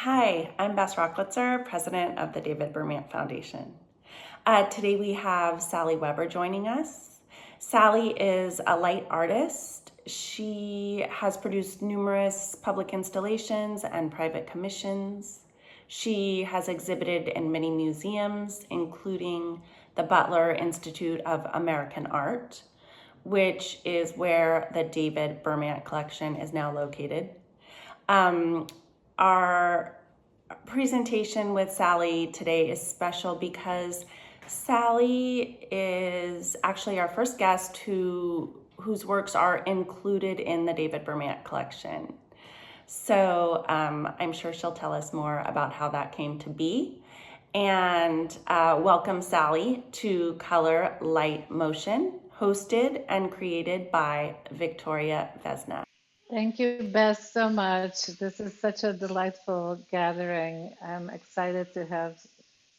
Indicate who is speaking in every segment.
Speaker 1: Hi, I'm Bess Rocklitzer, president of the David Bermant Foundation. Today we have Sally Weber joining us. Sally is a light artist. She has produced numerous public installations and private commissions. She has exhibited in many museums, including the Butler Institute of American Art, which is where the David Bermant collection is now located. Our presentation with Sally today is special because Sally is actually our first guest whose works are included in the David Bermant collection. So I'm sure she'll tell us more about how that came to be. And welcome Sally to Color, Light, Motion, hosted and created by Victoria Vesna.
Speaker 2: Thank you, Beth, so much. This is such a delightful gathering. I'm excited to have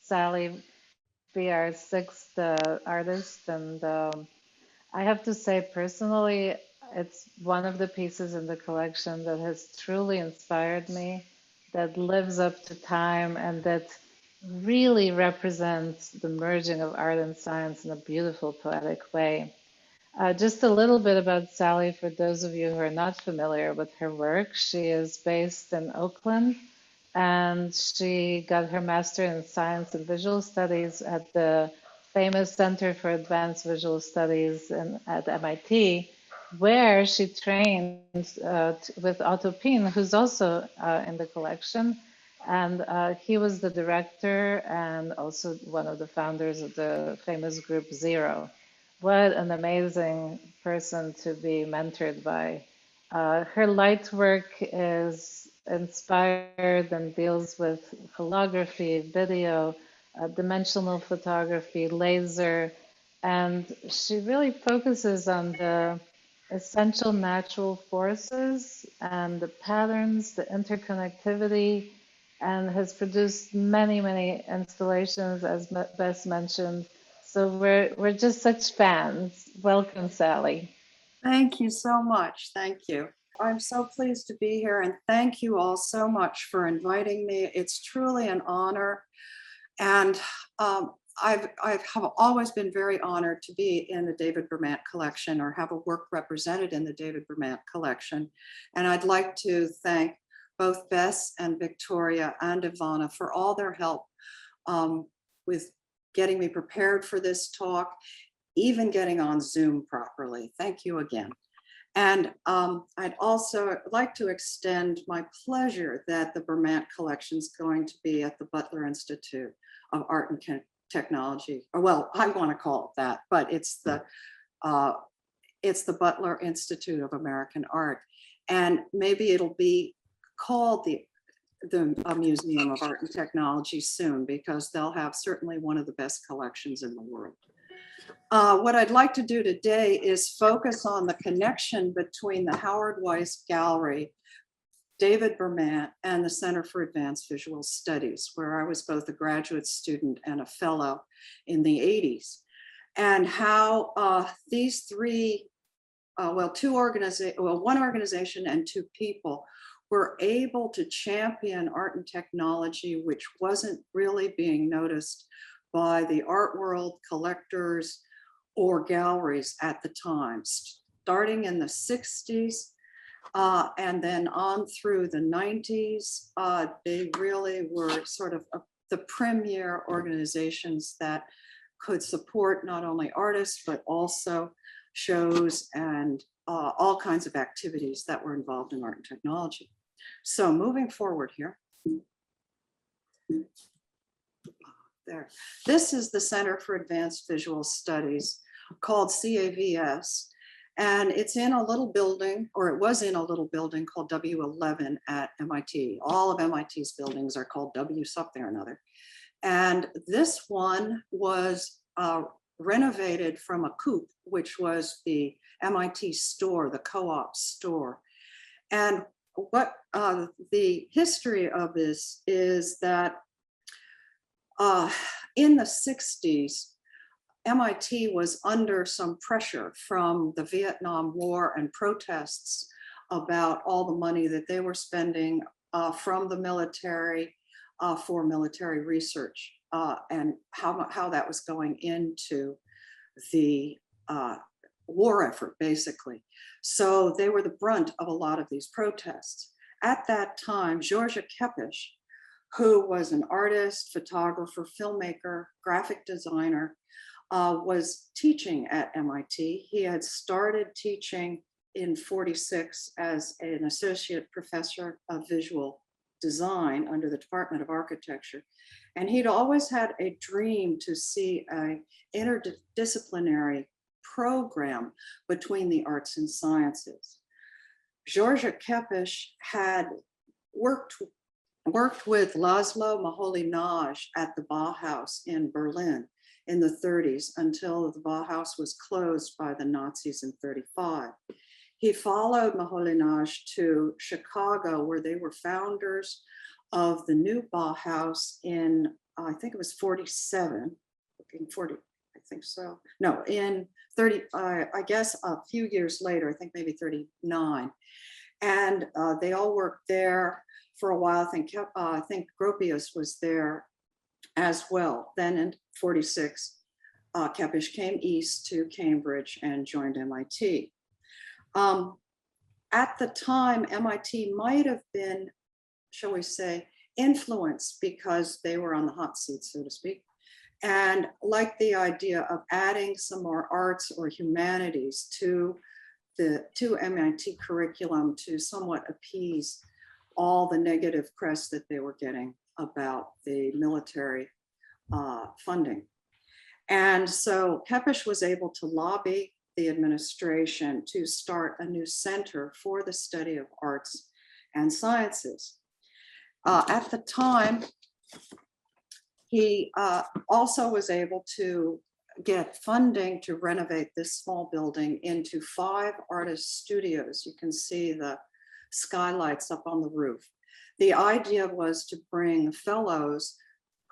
Speaker 2: Sally be our sixth artist. And I have to say, personally, it's one of the pieces in the collection that has truly inspired me, that lives up to time, and that really represents the merging of art and science in a beautiful, poetic way. Just a little bit about Sally for those of you who are not familiar with her work. She is based in Oakland, and she got her master in science and visual studies at the famous Center for Advanced Visual Studies at MIT, where she trained with Otto Piene, who's also in the collection. And he was the director and also one of the founders of the famous group Zero. What an amazing person to be mentored by. Her light work is inspired and deals with holography, video, dimensional photography, laser, and she really focuses on the essential natural forces and the patterns, the interconnectivity, and has produced many, many installations, as Bess mentioned. So we're just such fans. Welcome, Sally.
Speaker 3: Thank you so much. Thank you. I'm so pleased to be here, and thank you all so much for inviting me. It's truly an honor, and I've always been very honored to be in the David Bermant collection or have a work represented in the David Bermant collection. And I'd like to thank both Bess and Victoria and Ivana for all their help with getting me prepared for this talk, even getting on Zoom properly. Thank you again. And I'd also like to extend my pleasure that the Bermant collection is going to be at the Butler Institute of Art and Technology. Or, well, I want to call it that, but it's the Butler Institute of American Art. And maybe it'll be called the Museum of Art and Technology soon, because they'll have certainly one of the best collections in the world. What I'd like to do today is focus on the connection between the Howard Weiss Gallery, David Bermant, and the Center for Advanced Visual Studies, where I was both a graduate student and a fellow in the 80s, and how these three, one organization and two people were able to champion art and technology, which wasn't really being noticed by the art world, collectors, or galleries at the time, starting in the 60s and then on through the 90s. They really were sort of the premier organizations that could support not only artists, but also shows and all kinds of activities that were involved in art and technology. So moving forward here. There. This is the Center for Advanced Visual Studies, called CAVS, and it's in a little building, or it was in a little building called W11 at MIT. All of MIT's buildings are called W something or another. And this one was renovated from a coupe, which was the MIT store, the co-op store. And what the history of this is that in the 60s, MIT was under some pressure from the Vietnam War and protests about all the money that they were spending from the military for military research and how that was going into the war effort, basically. So they were the brunt of a lot of these protests. At that time, George Kepes, who was an artist, photographer, filmmaker, graphic designer, was teaching at MIT. He had started teaching in '46 as an associate professor of visual design under the Department of Architecture. And he'd always had a dream to see an interdisciplinary program between the arts and sciences. George Kepes had worked with Laszlo Moholy-Nagy at the Bauhaus in Berlin in the 30s until the Bauhaus was closed by the Nazis in '35. He followed Moholy-Nagy to Chicago, where they were founders of the new Bauhaus in, I think it was 47, looking 40, I think so. No, in 30, I guess a few years later, I think maybe 39. And they all worked there for a while. I think Gropius was there as well. Then in '46, Kepes came east to Cambridge and joined MIT. At the time, MIT might have been, shall we say, influenced because they were on the hot seat, so to speak, and liked the idea of adding some more arts or humanities to MIT curriculum to somewhat appease all the negative press that they were getting about the military funding. And so Kepes was able to lobby the administration to start a new center for the study of arts and sciences. At the time, he also was able to get funding to renovate this small building into 5 artist studios. You can see the skylights up on the roof. The idea was to bring fellows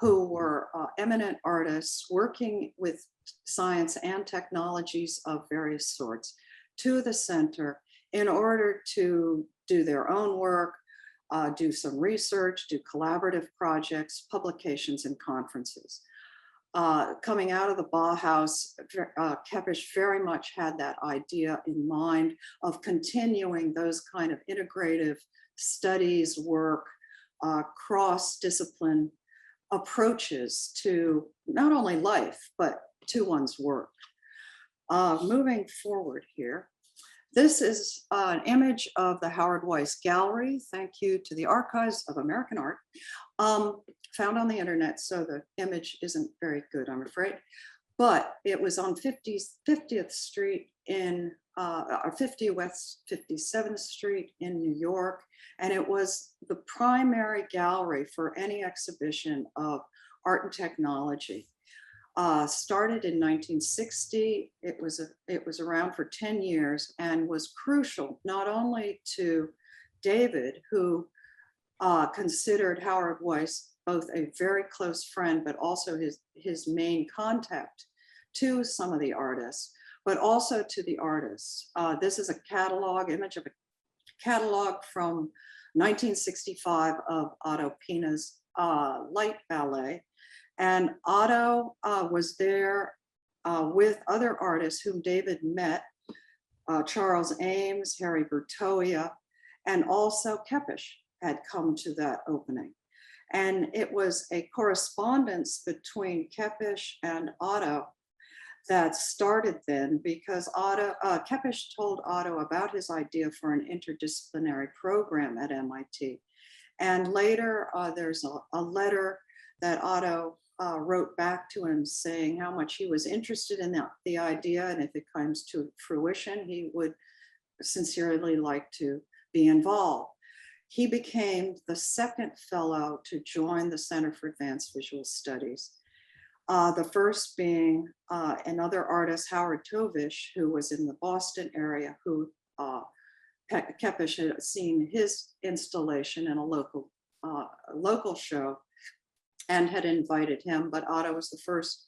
Speaker 3: who were eminent artists working with science and technologies of various sorts to the center in order to do their own work, do some research, do collaborative projects, publications, and conferences. Coming out of the Bauhaus, Kepes very much had that idea in mind of continuing those kind of integrative studies, work, cross-discipline approaches to not only life, but to one's work. Moving forward here, this is an image of the Howard Weiss Gallery. Thank you to the Archives of American Art. Found on the internet, so the image isn't very good, I'm afraid. But it was on 50th Street in, 50 West 57th Street in New York. And it was the primary gallery for any exhibition of art and technology. Started in 1960, it was around for 10 years and was crucial not only to David, who considered Howard Weiss both a very close friend, but also his main contact to some of the artists, but also to the artists. This is a catalog, image of a catalog from 1965 of Otto Piene's light ballet. And Otto was there with other artists whom David met, Charles Ames, Harry Bertoia, and also Kepes had come to that opening. And it was a correspondence between Kepes and Otto that started then, because Kepes told Otto about his idea for an interdisciplinary program at MIT. And later there's a letter that Otto wrote back to him saying how much he was interested in the idea, and if it comes to fruition, he would sincerely like to be involved. He became the second fellow to join the Center for Advanced Visual Studies. The first being another artist, Howard Tovish, who was in the Boston area, who Kepes had seen his installation in a local show and had invited him, but Otto was the first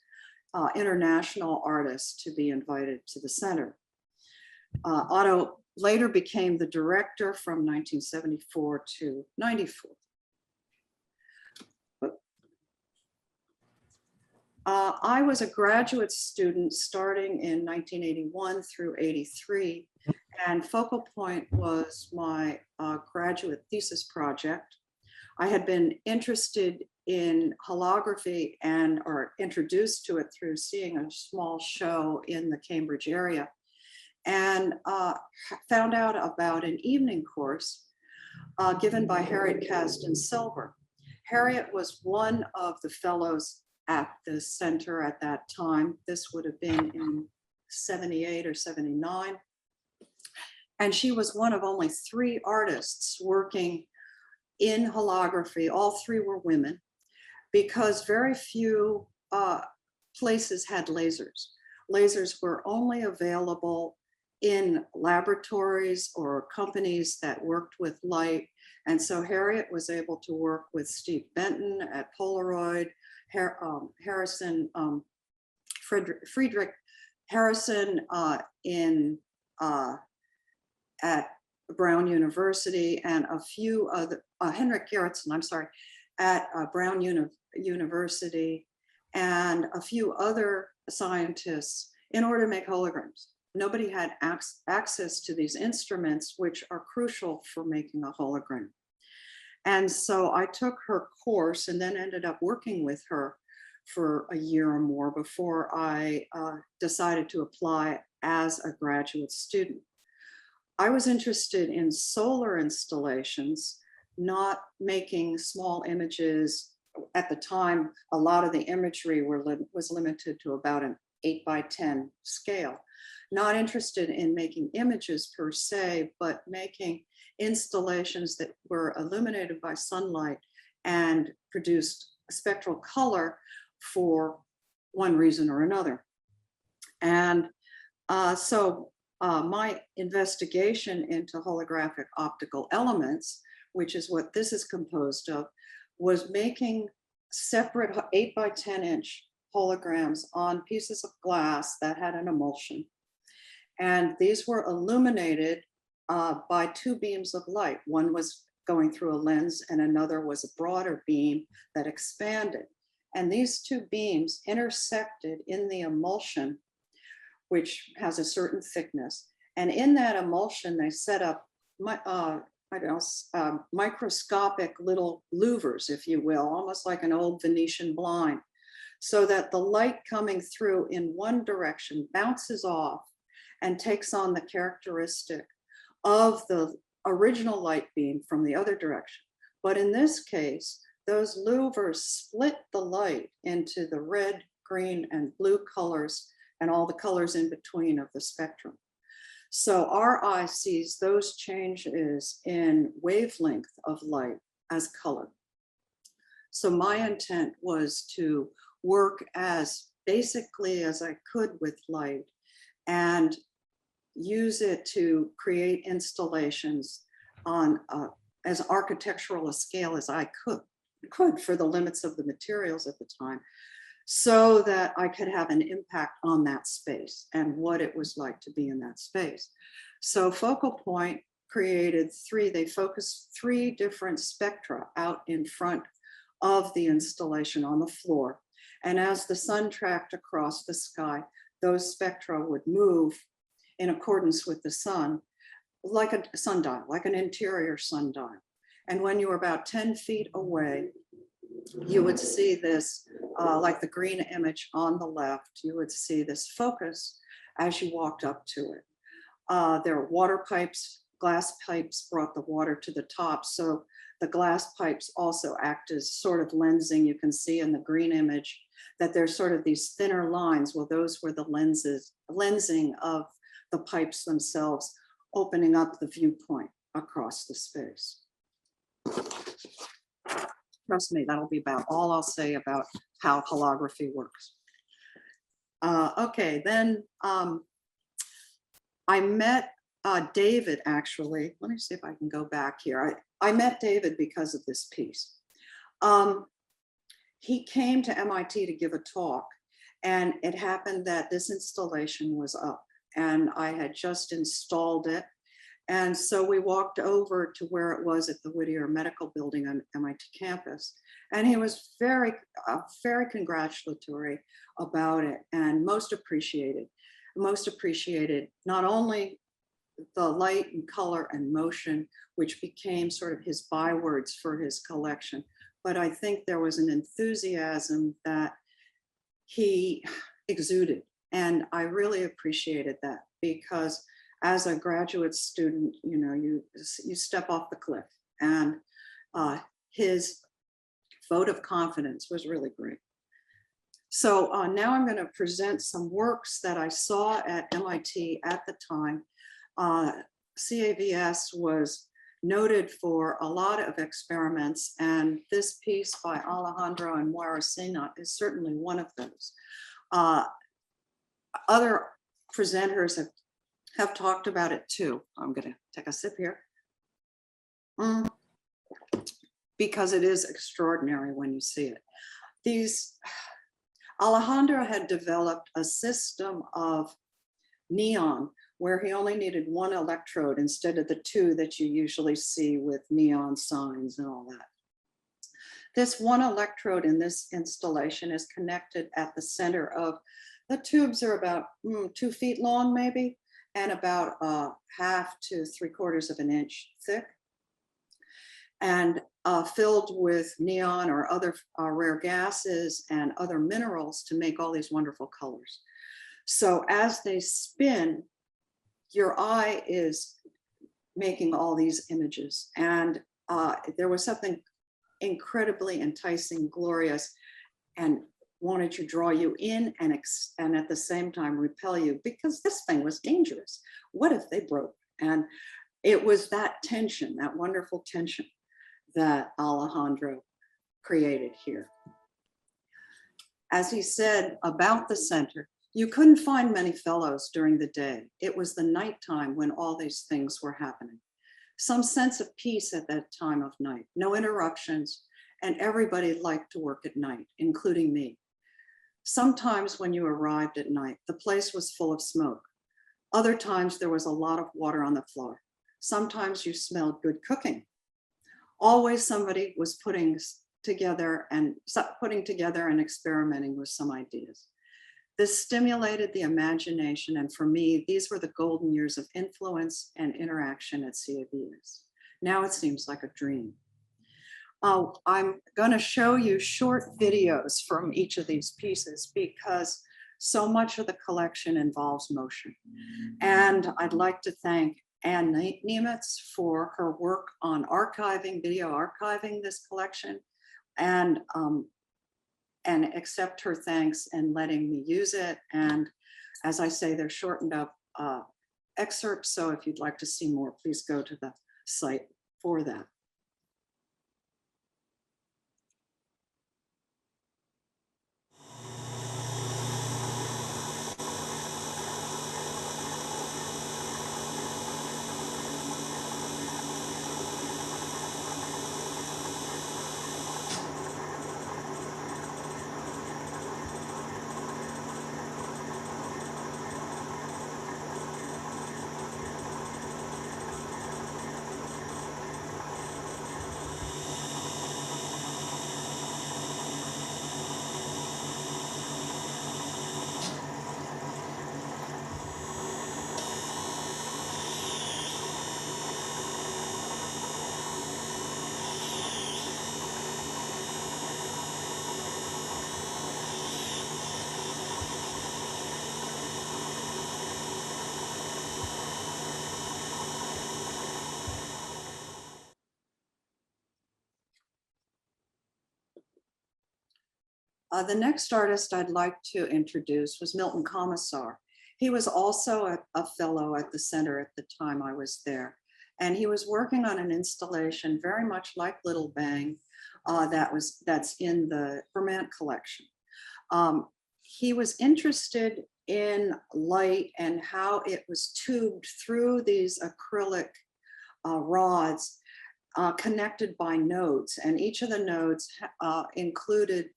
Speaker 3: international artist to be invited to the center. Otto later became the director from 1974 to 94. I was a graduate student starting in 1981 through 83, and focal point was my graduate thesis project. I had been interested in holography and or introduced to it through seeing a small show in the Cambridge area, and found out about an evening course given by Harriet Casdin-Silver. Harriet was one of the fellows at the center at that time. This would have been in 78 or 79. And she was one of only 3 artists working in holography. All 3 were women, because very few places had lasers. Lasers were only available in laboratories or companies that worked with light. And so Harriet was able to work with Steve Benton at Polaroid, Friedrich Harrison at Brown University, and a few other, Henrik Gerritsen, I'm sorry, at Brown University, and a few other scientists in order to make holograms. Nobody had access to these instruments, which are crucial for making a hologram. And so I took her course and then ended up working with her for a year or more before I decided to apply as a graduate student. I was interested in solar installations, not making small images. At the time, a lot of the imagery was limited to about an 8x10 scale. Not interested in making images per se, but making installations that were illuminated by sunlight and produced spectral color for one reason or another. And so my investigation into holographic optical elements, which is what this is composed of, was making separate 8x10-inch holograms on pieces of glass that had an emulsion. And these were illuminated by 2 beams of light. One was going through a lens and another was a broader beam that expanded. And these 2 beams intersected in the emulsion, which has a certain thickness. And in that emulsion, they set up microscopic little louvers, if you will, almost like an old Venetian blind, so that the light coming through in one direction bounces off and takes on the characteristic of the original light beam from the other direction. But in this case, those louvers split the light into the red, green, and blue colors and all the colors in between of the spectrum. So our eye sees those changes in wavelength of light as color. So my intent was to work as basically as I could with light and use it to create installations on as architectural a scale as I could for the limits of the materials at the time, so that I could have an impact on that space and what it was like to be in that space. So Focal Point created they focused 3 different spectra out in front of the installation on the floor. And as the sun tracked across the sky, those spectra would move in accordance with the sun, like a sundial, like an interior sundial. And when you were about 10 feet away, you would see this, like the green image on the left, you would see this focus as you walked up to it. There are water pipes, glass pipes brought the water to the top. So the glass pipes also act as sort of lensing. You can see in the green image that there's sort of these thinner lines. Well, those were the lensing of the pipes themselves, opening up the viewpoint across the space. Trust me, that'll be about all I'll say about how holography works. Okay, then I met David, actually. Let me see if I can go back here. I met David because of this piece. He came to MIT to give a talk, and it happened that this installation was up, and I had just installed it. And so we walked over to where it was at the Whittier Medical Building on MIT campus. And he was very congratulatory about it and most appreciated not only the light and color and motion, which became sort of his bywords for his collection, but I think there was an enthusiasm that he exuded. And I really appreciated that, because as a graduate student, you know, you step off the cliff, and his vote of confidence was really great. So now I'm going to present some works that I saw at MIT at the time. CAVS was noted for a lot of experiments, and this piece by Alejandro and Moira Sena is certainly one of those. Other presenters have talked about it too. I'm going to take a sip here. Because it is extraordinary when you see it. Alejandro had developed a system of neon where he only needed one electrode instead of the two that you usually see with neon signs and all that. This one electrode in this installation is connected at the center of, the tubes are about 2 feet long maybe, and about 1/2 to 3/4 of an inch thick, and filled with neon or other rare gases and other minerals to make all these wonderful colors. So as they spin, your eye is making all these images. And there was something incredibly enticing, glorious, and wanted to draw you in and at the same time repel you, because this thing was dangerous. What if they broke? And it was that tension, that wonderful tension, that Alejandro created here. As he said about the center, you couldn't find many fellows during the day. It was the nighttime when all these things were happening. Some sense of peace at that time of night, no interruptions, and everybody liked to work at night, including me. Sometimes when you arrived at night, the place was full of smoke. Other times there was a lot of water on the floor. Sometimes you smelled good cooking. Always somebody was putting together and experimenting with some ideas. This stimulated the imagination, and for me, these were the golden years of influence and interaction at CAVS. Now it seems like a dream. I'm going to show you short videos from each of these pieces because so much of the collection involves motion. And I'd like to thank Ann Niemitz for her work on archiving, video archiving this collection, and accept her thanks and letting me use it. And as I say, they're shortened up excerpts, so if you'd like to see more, please go to the site for that. The next artist I'd like to introduce was Milton Commissar. He was also a fellow at the center at the time I was there. And he was working on an installation very much like Little Bang that's in the Vermont collection. He was interested in light and how it was tubed through these acrylic rods connected by nodes. And each of the nodes included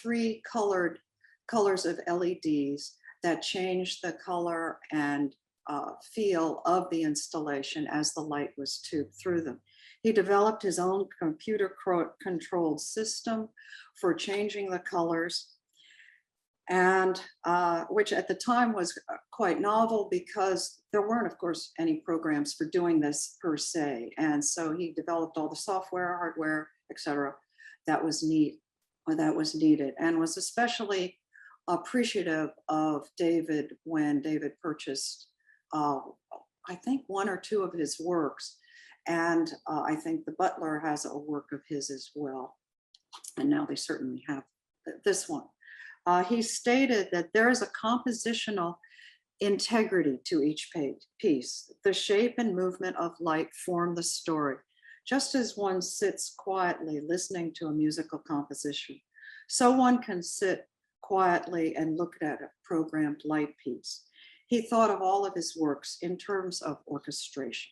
Speaker 3: 3 colors of LEDs that changed the color and feel of the installation as the light was tubed through them. He developed his own computer-controlled system for changing the colors, and which at the time was quite novel because there weren't, of course, any programs for doing this per se. And so he developed all the software, hardware, etc., that was needed, and was especially appreciative of David when David purchased, I think, one or two of his works. And I think the Butler has a work of his as well. And now they certainly have this one. He stated that there is a compositional integrity to each piece. The shape and movement of light form the story. Just as one sits quietly listening to a musical composition, so one can sit quietly and look at a programmed light piece. He thought of all of his works in terms of orchestration.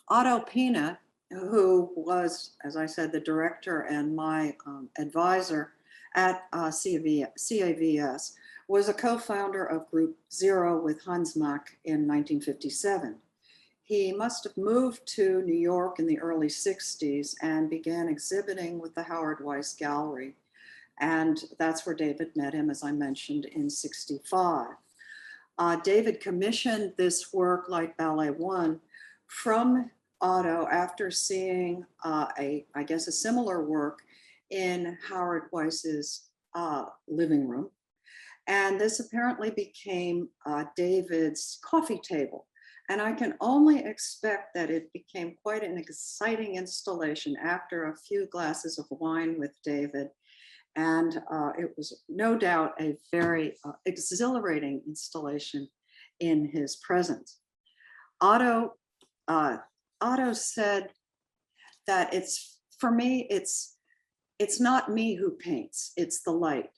Speaker 3: Otto Piene, who was, as I said, the director and my advisor at CAVS, was a co-founder of Group Zero with Hans Mack in 1957. He must have moved to New York in the early 60s and began exhibiting with the Howard Weiss Gallery. And that's where David met him, as I mentioned, in 65. David commissioned this work, Light Ballet 1, from Otto after seeing I guess a similar work in Howard Weiss's living room. And this apparently became David's coffee table. And I can only expect that it became quite an exciting installation after a few glasses of wine with David. And it was no doubt a very exhilarating installation in his presence. Otto said that for me, it's not me who paints, it's the light.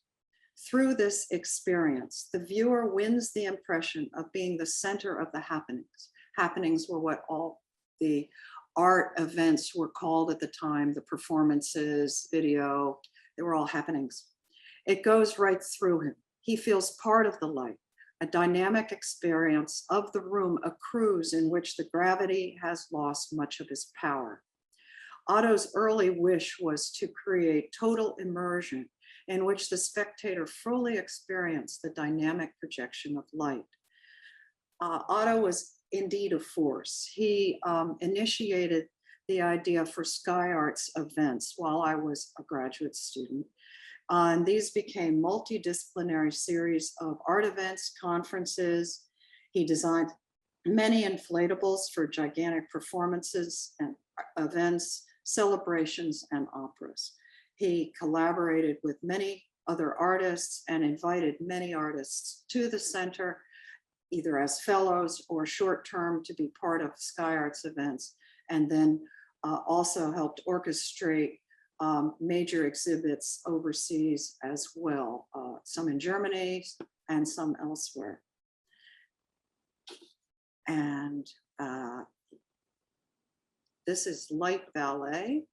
Speaker 3: Through this experience, the viewer wins the impression of being the center of the happenings. Happenings were what all the art events were called at the time, the performances, video, they were all happenings. It goes right through him. He feels part of the light. A dynamic experience of the room accrues in which the gravity has lost much of its power. Otto's early wish was to create total immersion in which the spectator fully experienced the dynamic projection of light. Otto was indeed a force. He initiated the idea for Sky Arts events while I was a graduate student. And these became multidisciplinary series of art events, conferences. He designed many inflatables for gigantic performances and events, celebrations, and operas. He collaborated with many other artists and invited many artists to the center, either as fellows or short-term to be part of Sky Arts events, and then also helped orchestrate major exhibits overseas as well, some in Germany and some elsewhere. And this is Light Ballet.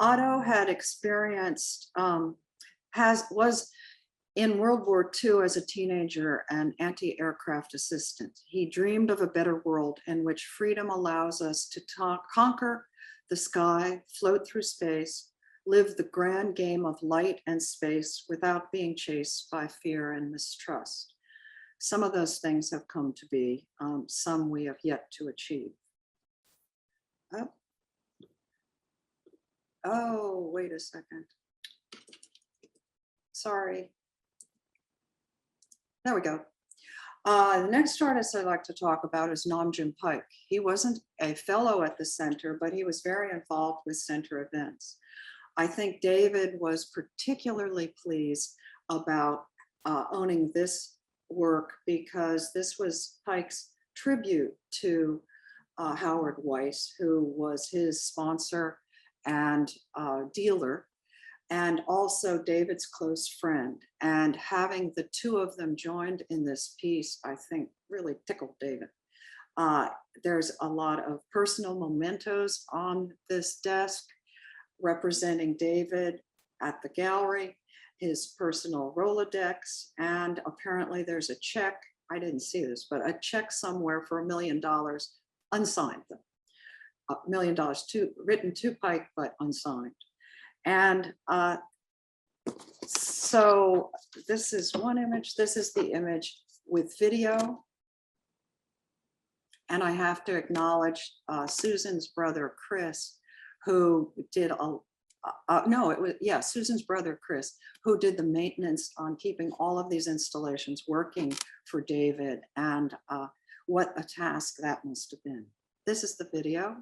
Speaker 3: Otto had experienced, was in World War II as a teenager an anti-aircraft assistant. He dreamed of a better world in which freedom allows us to conquer the sky, float through space, live the grand game of light and space without being chased by fear and mistrust. Some of those things have come to be, some we have yet to achieve. Oh, wait a second. Sorry. There we go. The next artist I'd like to talk about is Namjoon Paik. He wasn't a fellow at the center, but he was very involved with center events. I think David was particularly pleased about owning this work because this was Paik's tribute to Howard Weiss, who was his sponsor and dealer, and also David's close friend. And having the two of them joined in this piece, I think really tickled David. There's a lot of personal mementos on this desk representing David at the gallery, his personal Rolodex, and apparently there's a check, I didn't see this, but a check somewhere for $1 million, unsigned, $1 million written to Paik, but unsigned. And so this is one image. This is the image with video. And I have to acknowledge Susan's brother, Chris, who did Susan's brother, Chris, who did the maintenance on keeping all of these installations working for David, and what a task that must have been. This is the video.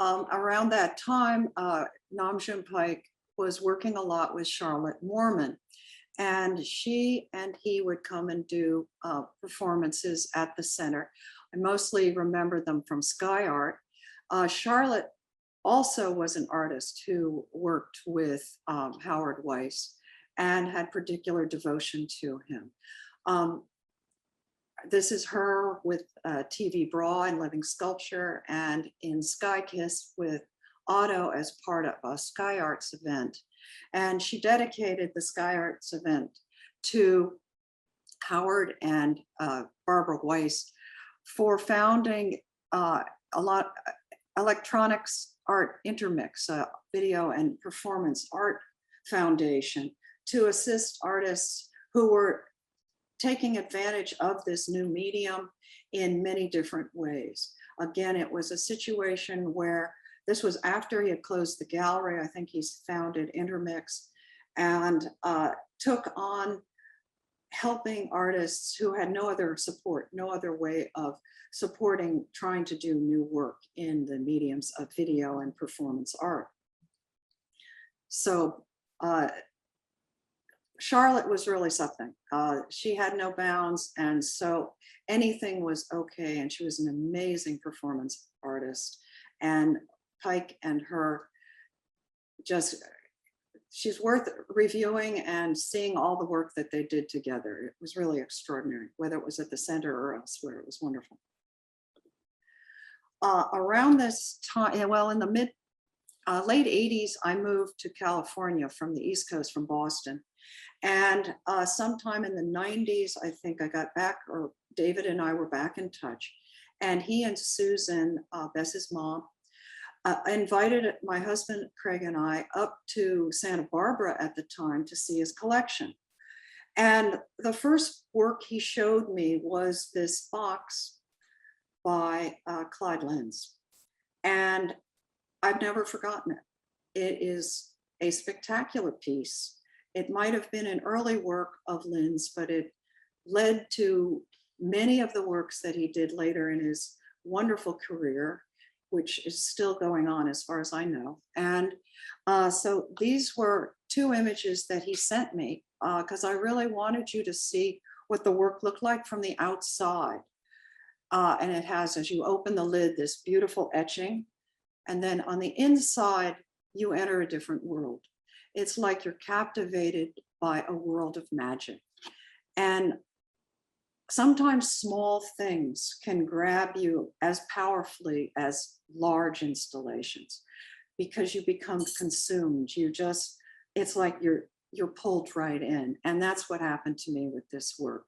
Speaker 3: Around that time, Namjoon Paik was working a lot with Charlotte Moorman, and she and he would come and do performances at the center. I mostly remember them from Sky Art. Charlotte also was an artist who worked with Howard Weiss and had particular devotion to him. This is her with TV Bra and Living Sculpture, and in Sky Kiss with Otto as part of a Sky Arts event. And she dedicated the Sky Arts event to Howard and Barbara Weiss for founding Electronics Art Intermix, video and performance art foundation, to assist artists who were taking advantage of this new medium in many different ways. Again, it was a situation where This was after he had closed the gallery. I think he's founded Intermix, and took on helping artists who had no other support, no other way of supporting trying to do new work in the mediums of video and performance art. So Charlotte was really something. She had no bounds, and so anything was okay, and she was an amazing performance artist. And Pike and her, just, she's worth reviewing and seeing all the work that they did together. It was really extraordinary, whether it was at the center or elsewhere. It was wonderful. Around this time, well, in the late 80s, I moved to California from the East Coast, from Boston. And sometime in the 90s, I think I got back, or David and I were back in touch. And he and Susan, Bess's mom, invited my husband, Craig, and I up to Santa Barbara at the time to see his collection. And the first work he showed me was this box by Clyde Lenz. And I've never forgotten it. It is a spectacular piece. It might have been an early work of Lenz, but it led to many of the works that he did later in his wonderful career, which is still going on as far as I know. And so these were two images that he sent me because I really wanted you to see what the work looked like from the outside. And it has, as you open the lid, this beautiful etching. And then on the inside, you enter a different world. It's like you're captivated by a world of magic. And sometimes small things can grab you as powerfully as large installations because you become consumed. You just, it's like you're pulled right in. And that's what happened to me with this work.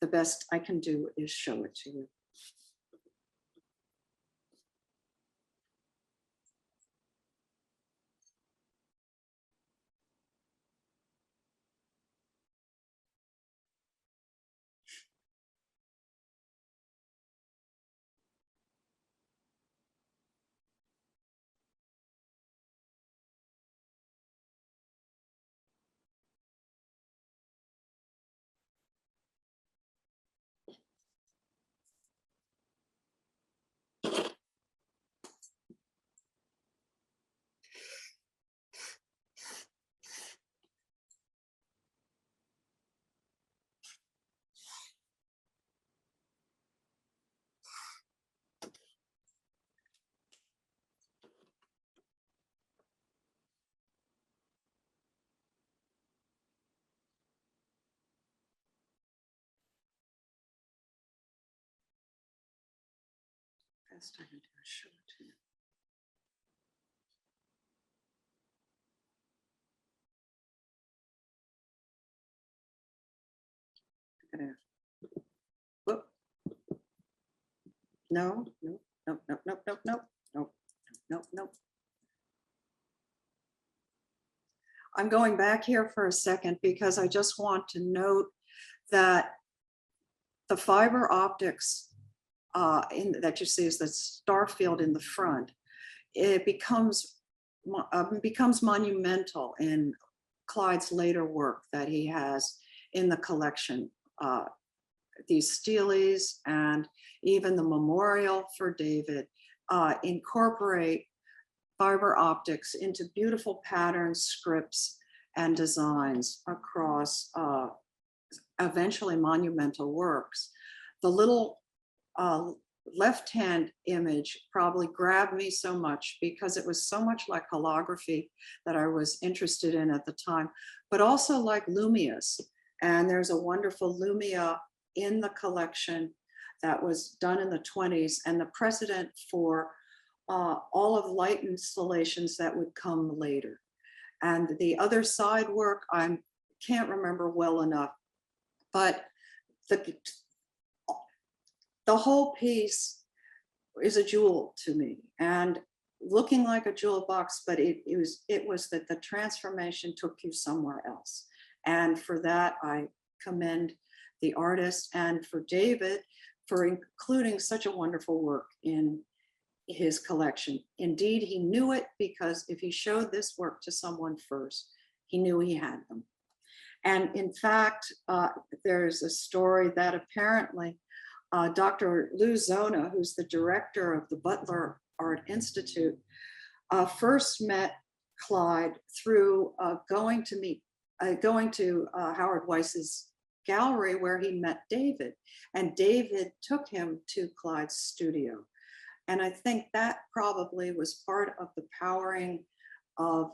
Speaker 3: The best I can do is show it to you. Best I can do is show it to you. Whoop. No, no, no, no, no, no, no, no, no, no. I'm going back here for a second because I just want to note that the fiber optics that you see is the star field in the front. It becomes monumental in Clyde's later work that he has in the collection. These steles and even the memorial for David incorporate fiber optics into beautiful patterns, scripts, and designs across eventually monumental works. The little left-hand image probably grabbed me so much because it was so much like holography that I was interested in at the time, but also like Lumias. And there's a wonderful Lumia in the collection that was done in the 20s and the precedent for all of light installations that would come later. And the other side work, I can't remember well enough, but the whole piece is a jewel to me and looking like a jewel box, but it was that the transformation took you somewhere else. And for that, I commend the artist and for David for including such a wonderful work in his collection. Indeed, he knew it, because if he showed this work to someone first, he knew he had them. And in fact, there's a story that apparently Dr. Lou Zona, who's the director of the Butler Art Institute, first met Clyde through going to Howard Weiss's gallery, where he met David, and David took him to Clyde's studio. And I think that probably was part of the powering of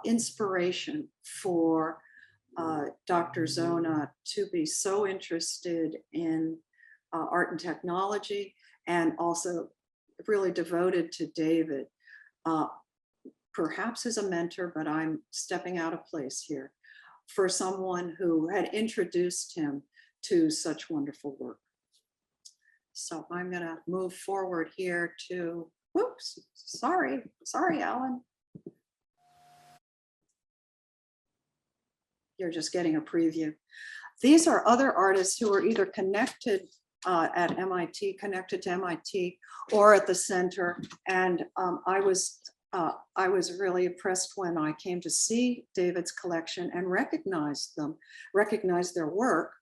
Speaker 3: inspiration for Dr. Zona to be so interested in art and technology, and also really devoted to David, perhaps as a mentor, but I'm stepping out of place here, for someone who had introduced him to such wonderful work. So I'm going to move forward here to, whoops, sorry, Alan. You're just getting a preview. These are other artists who are either connected at MIT, connected to MIT, or at the center. And I was really impressed when I came to see David's collection and recognized their work,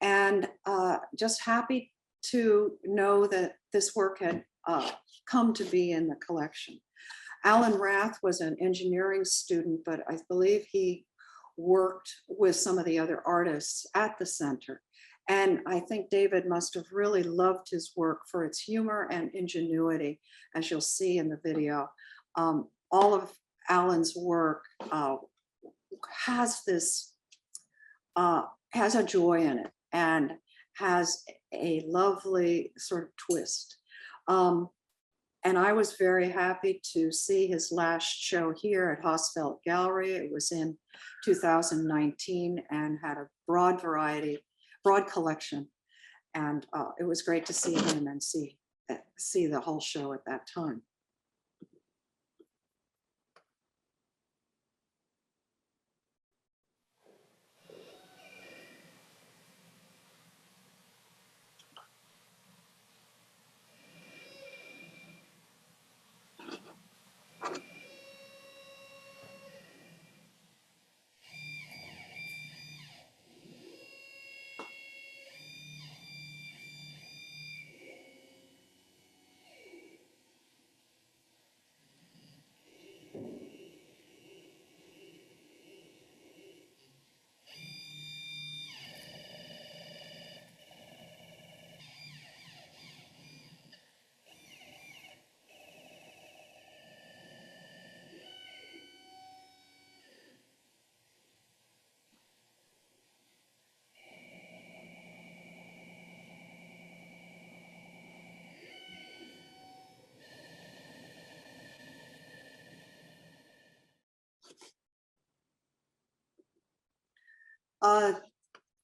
Speaker 3: and just happy to know that this work had come to be in the collection. Alan Rath was an engineering student, but I believe he worked with some of the other artists at the center. And I think David must have really loved his work for its humor and ingenuity, as you'll see in the video. All of Alan's work has this, has a joy in it, and has a lovely sort of twist. And I was very happy to see his last show here at Hausfeld Gallery. It was in 2019 and had a broad collection. And it was great to see him and see the whole show at that time.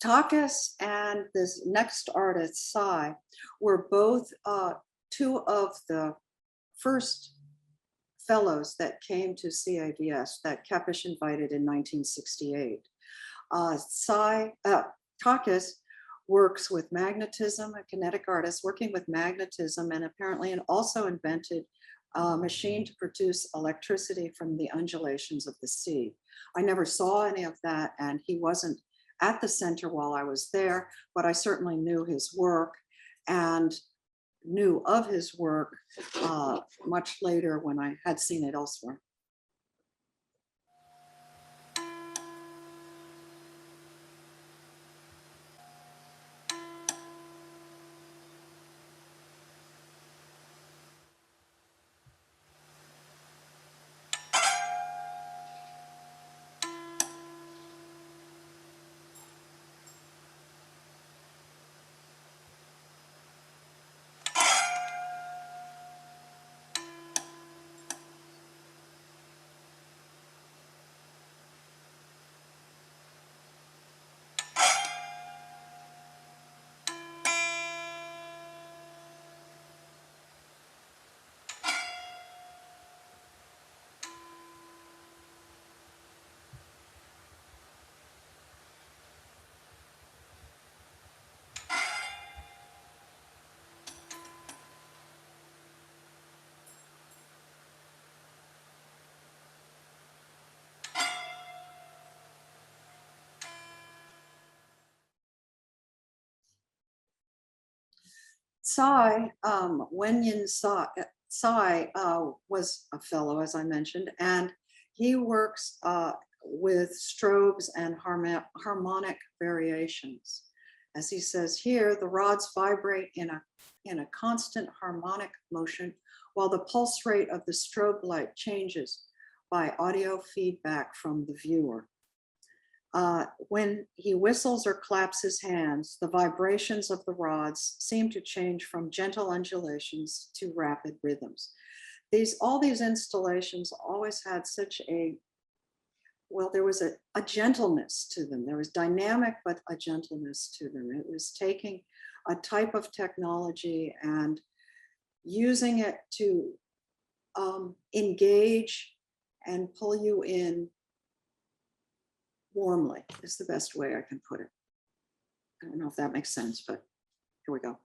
Speaker 3: Takis and this next artist, Sai, were both two of the first fellows that came to CAVS that Kepish invited in 1968. Takis works with magnetism, a kinetic artist working with magnetism, and apparently also invented a machine to produce electricity from the undulations of the sea. I never saw any of that, and he wasn't at the center while I was there, but I certainly knew his work and knew of his work much later when I had seen it elsewhere. Wenyan Tsai was a fellow, as I mentioned, and he works with strobes and harmonic variations. As he says here, the rods vibrate in a constant harmonic motion while the pulse rate of the strobe light changes by audio feedback from the viewer. When he whistles or claps his hands, the vibrations of the rods seem to change from gentle undulations to rapid rhythms. All these installations always had such there was a gentleness to them. There was dynamic, but a gentleness to them. It was taking a type of technology and using it to engage and pull you in warmly is the best way I can put it. I don't know if that makes sense, but here we go.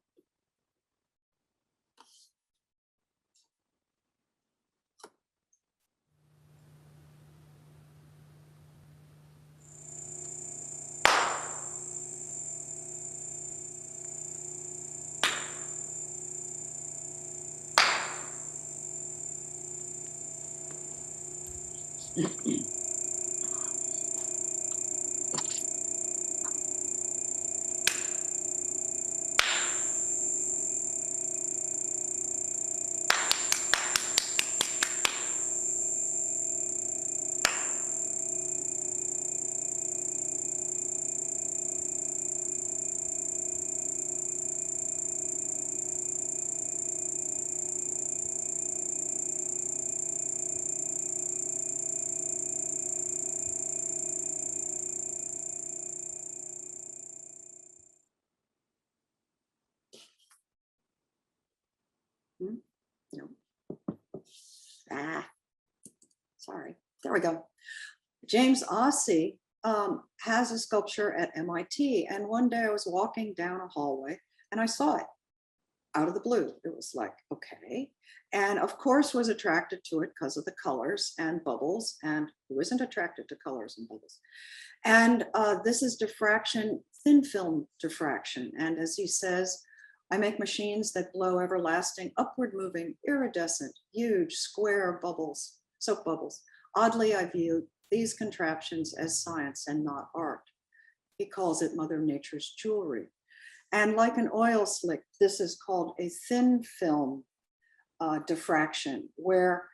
Speaker 3: No. Sorry. There we go. James Ossie has a sculpture at MIT. And one day I was walking down a hallway and I saw it out of the blue. It was like, okay. And of course was attracted to it because of the colors and bubbles. And who isn't attracted to colors and bubbles? And this is diffraction, thin film diffraction. And as he says, I make machines that blow everlasting, upward moving, iridescent, huge, square bubbles, soap bubbles. Oddly, I view these contraptions as science and not art. He calls it Mother Nature's jewelry. And like an oil slick, this is called a thin film diffraction, where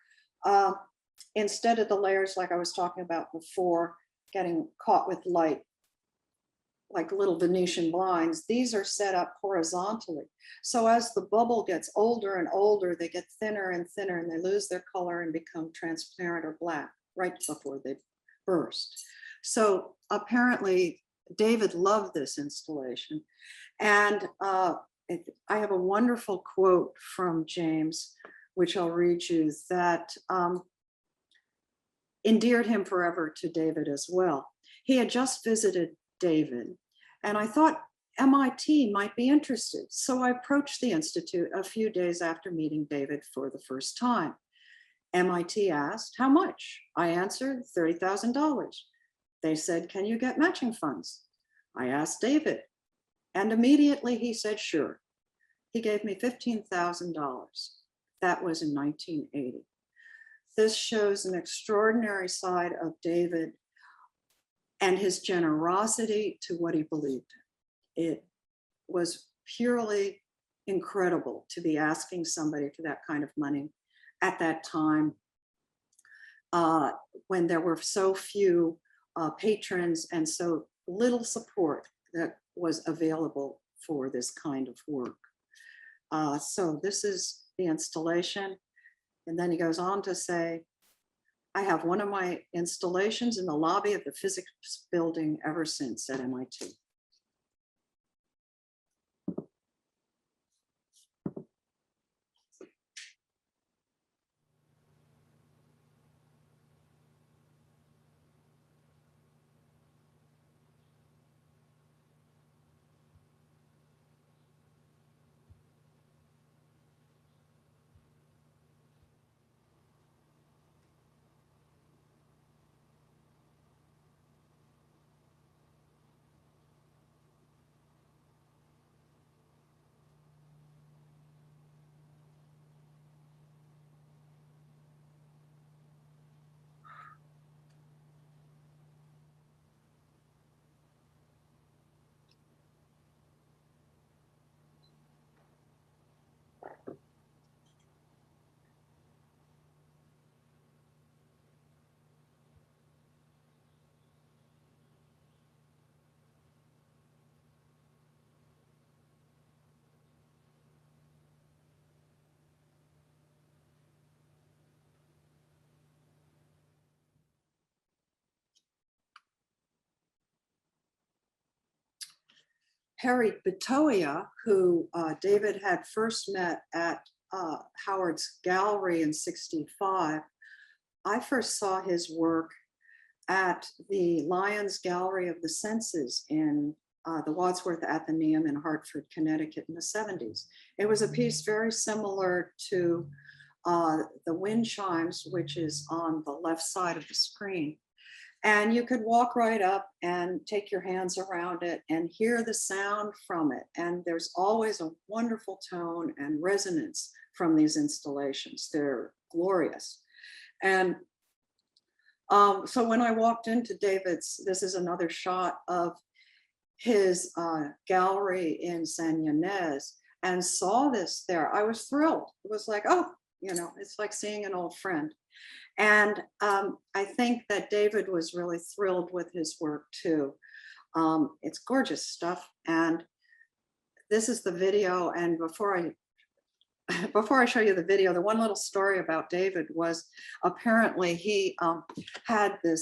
Speaker 3: instead of the layers like I was talking about before, getting caught with light, like little Venetian blinds, these are set up horizontally. So as the bubble gets older and older, they get thinner and thinner and they lose their color and become transparent or black right before they burst. So apparently David loved this installation. And I have a wonderful quote from James, which I'll read you, that endeared him forever to David as well. He had just visited David, and I thought MIT might be interested. So I approached the Institute a few days after meeting David for the first time. MIT asked, how much? I answered, $30,000. They said, can you get matching funds? I asked David, and immediately he said, sure. He gave me $15,000. That was in 1980. This shows an extraordinary side of David and his generosity to what he believed in. It was purely incredible to be asking somebody for that kind of money at that time, when there were so few patrons and so little support that was available for this kind of work. So this is the installation. And then he goes on to say, I have one of my installations in the lobby of the physics building ever since at MIT. Harriet Betoia, who David had first met at Howard's Gallery in '65. I first saw his work at the Lyons Gallery of the Senses in the Wadsworth Atheneum in Hartford, Connecticut in the '70s. It was a piece very similar to the wind chimes, which is on the left side of the screen. And you could walk right up and take your hands around it and hear the sound from it. And there's always a wonderful tone and resonance from these installations. They're glorious. And so when I walked into David's, this is another shot of his gallery in San Ynez, and saw this there, I was thrilled. It was like, oh, you know, it's like seeing an old friend. And I think that David was really thrilled with his work too. It's gorgeous stuff. And this is the video. And before I show you the video, the one little story about David was apparently he had the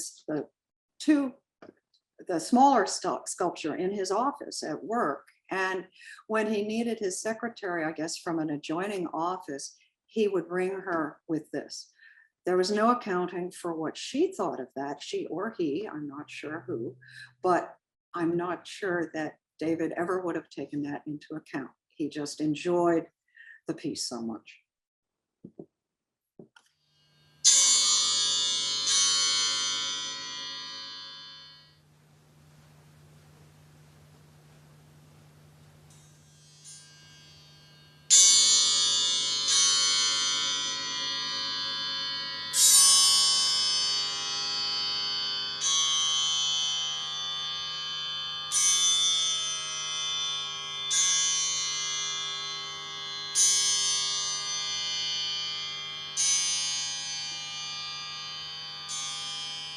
Speaker 3: smaller sculpture in his office at work. And when he needed his secretary, I guess from an adjoining office, he would ring her with this. There was no accounting for what she thought of that, she or he, I'm not sure who, but I'm not sure that David ever would have taken that into account. He just enjoyed the piece so much.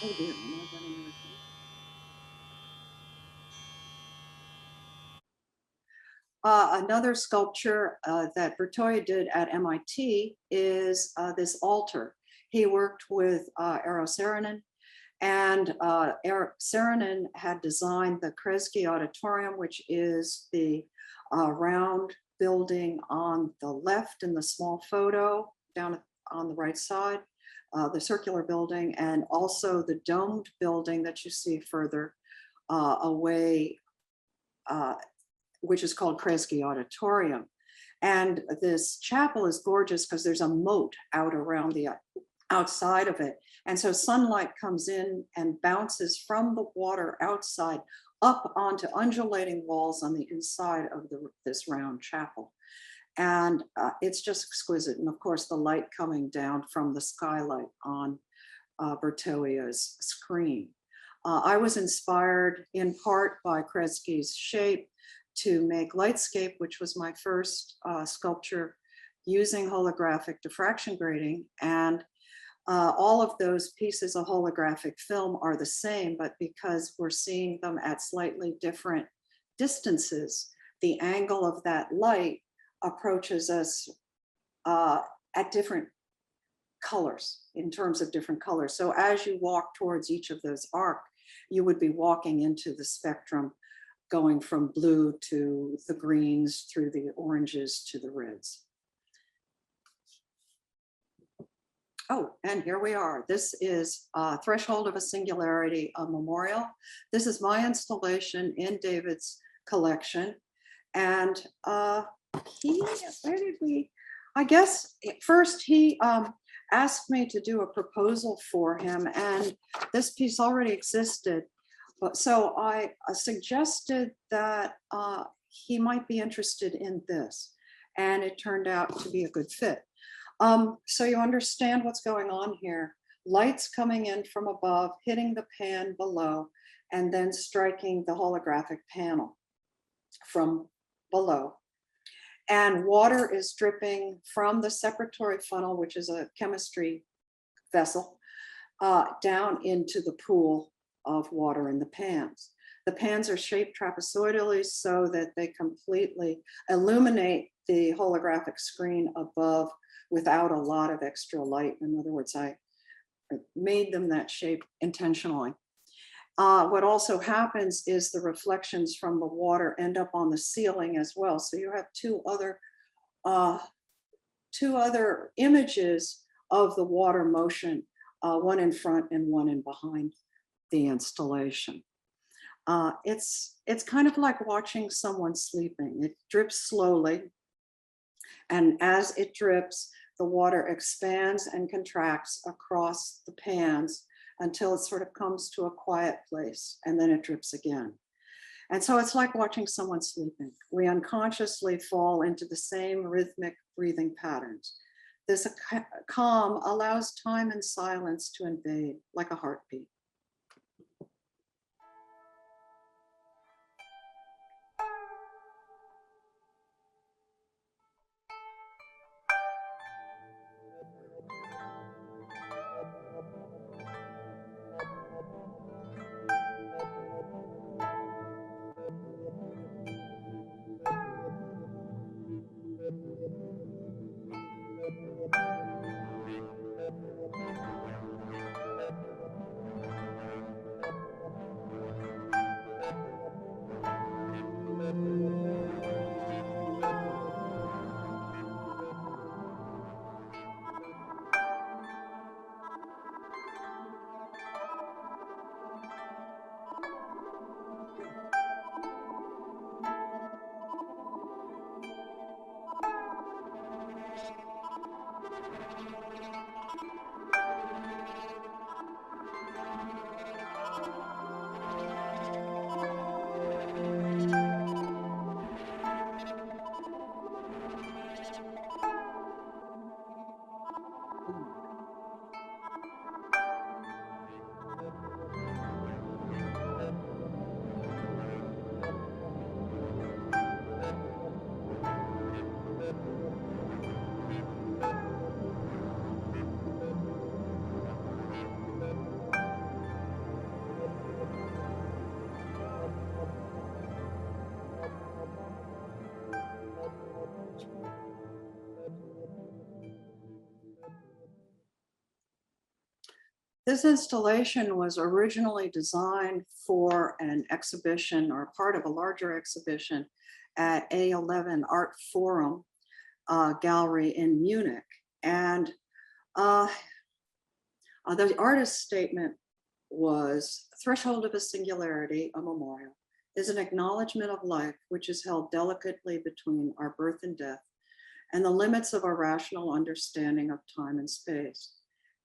Speaker 3: Oh dear, am I getting everything? Another sculpture that Bertoia did at MIT is this altar. He worked with Eero Saarinen, and Saarinen had designed the Kresge Auditorium, which is the round building on the left in the small photo down on the right side, the circular building, and also the domed building that you see further away, which is called Kresge Auditorium. And this chapel is gorgeous because there's a moat out around the outside of it. And so sunlight comes in and bounces from the water outside up onto undulating walls on the inside of this round chapel. And it's just exquisite. And of course, the light coming down from the skylight on Bertoia's screen. I was inspired in part by Kresge's shape to make Lightscape, which was my first sculpture using holographic diffraction grating. And all of those pieces of holographic film are the same, but because we're seeing them at slightly different distances, the angle of that light approaches us at different colors, in terms of different colors. So as you walk towards each of those arcs, you would be walking into the spectrum, going from blue to the greens, through the oranges to the reds. Oh, and here we are. This is Threshold of a Singularity, a memorial. This is my installation in David's collection. And where did we, I guess first he asked me to do a proposal for him, and this piece already existed. But so I suggested that he might be interested in this, and it turned out to be a good fit. So you understand what's going on here. Light's coming in from above, hitting the pan below, and then striking the holographic panel from below. And water is dripping from the separatory funnel, which is a chemistry vessel, down into the pool of water in the pans. The pans are shaped trapezoidally so that they completely illuminate the holographic screen above without a lot of extra light. In other words, I made them that shape intentionally. What also happens is the reflections from the water end up on the ceiling as well. So you have two other images of the water motion, one in front and one in behind the installation. It's kind of like watching someone sleeping. It drips slowly, and as it drips, the water expands and contracts across the pans until it sort of comes to a quiet place, and then it drips again. And so it's like watching someone sleeping. We unconsciously fall into the same rhythmic breathing patterns. This calm allows time and silence to invade like a heartbeat. This installation was originally designed for an exhibition or part of a larger exhibition at A11 Art Forum Gallery in Munich. And the artist's statement was, "Threshold of a singularity, a memorial, is an acknowledgement of life which is held delicately between our birth and death and the limits of our rational understanding of time and space.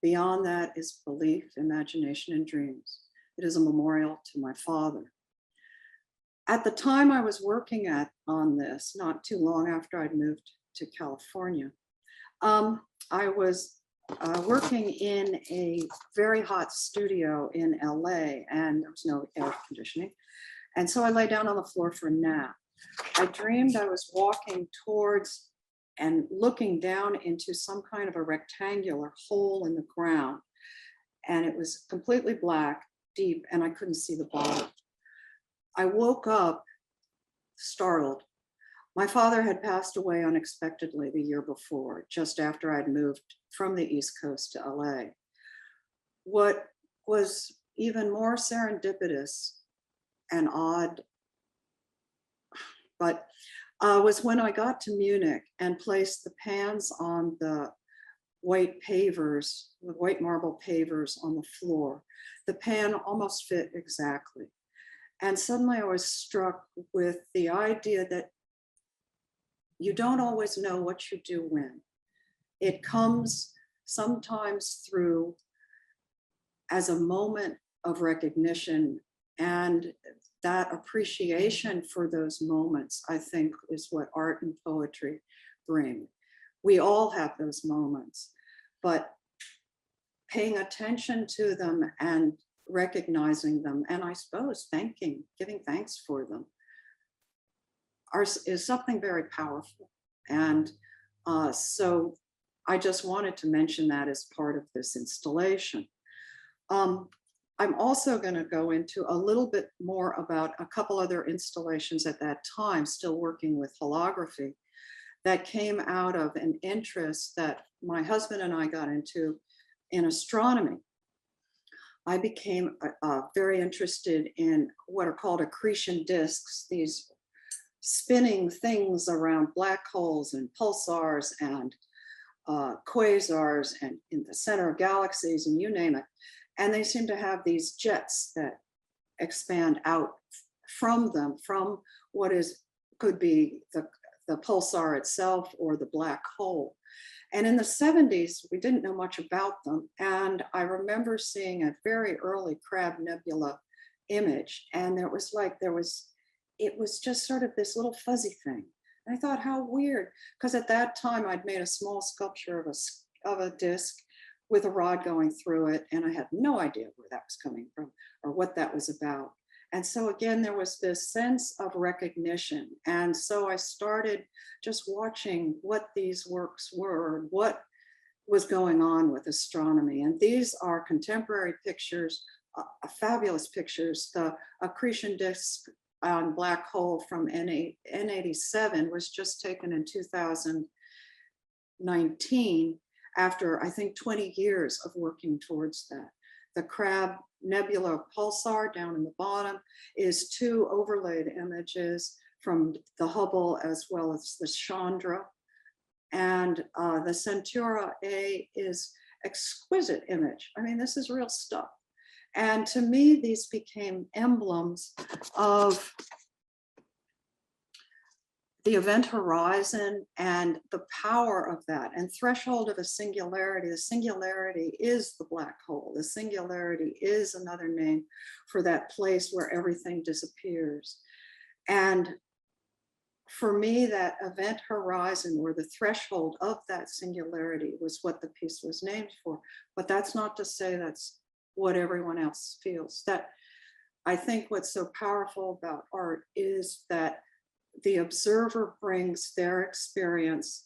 Speaker 3: Beyond that is belief, imagination, and dreams. It is a memorial to my father." At the time I was working on this, not too long after I'd moved to California, I was working in a very hot studio in LA, and there was no air conditioning. And so I lay down on the floor for a nap. I dreamed I was walking towards and looking down into some kind of a rectangular hole in the ground. And it was completely black, deep, and I couldn't see the bottom. I woke up startled. My father had passed away unexpectedly the year before, just after I'd moved from the East Coast to LA. What was even more serendipitous and odd, but was when I got to Munich and placed the pans on the white pavers, the white marble pavers on the floor. The pan almost fit exactly. And suddenly I was struck with the idea that you don't always know what you do when. It comes sometimes through as a moment of recognition, and that appreciation for those moments, I think, is what art and poetry bring. We all have those moments, but paying attention to them and recognizing them, and I suppose giving thanks for them, is something very powerful. And so I just wanted to mention that as part of this installation. I'm also going to go into a little bit more about a couple other installations at that time, still working with holography, that came out of an interest that my husband and I got into in astronomy. I became very interested in what are called accretion disks, these spinning things around black holes and pulsars and quasars and in the center of galaxies and you name it. And they seem to have these jets that expand out from them, from what could be the pulsar itself or the black hole. And in the 70s, we didn't know much about them. And I remember seeing a very early Crab Nebula image. And it was just sort of this little fuzzy thing. And I thought, how weird. Because at that time, I'd made a small sculpture of a disc with a rod going through it. And I had no idea where that was coming from or what that was about. And so again, there was this sense of recognition. And so I started just watching what these works were, what was going on with astronomy. And these are contemporary pictures, fabulous pictures. The accretion disk on black hole from N87 was just taken in 2019 after, I think, 20 years of working towards that. The Crab Nebula pulsar down in the bottom is 2 overlaid images from the Hubble as well as the Chandra. And the Centauri A is exquisite image. I mean, this is real stuff. And to me, these became emblems of the event horizon and the power of that and threshold of a singularity. The singularity is the black hole. The singularity is another name for that place where everything disappears. And for me, that event horizon or the threshold of that singularity was what the piece was named for. But that's not to say that's what everyone else feels. That I think what's so powerful about art is that the observer brings their experience